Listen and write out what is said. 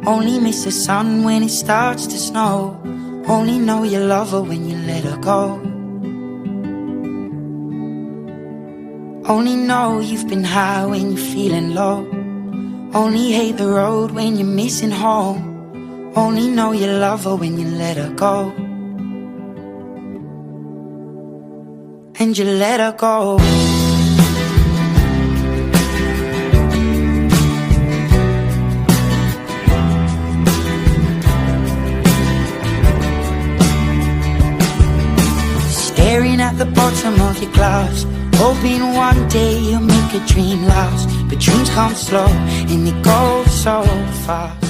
Only miss the sun when it starts to snow. Only know you love her when you let her go. Only know you've been high when you're feeling low. Only hate the road when you're missing home. Only know you love her when you let her go. And you let her go. Staring at the bottom of your glass, hoping one day you'll make a dream last. But dreams come slow and they go so fast.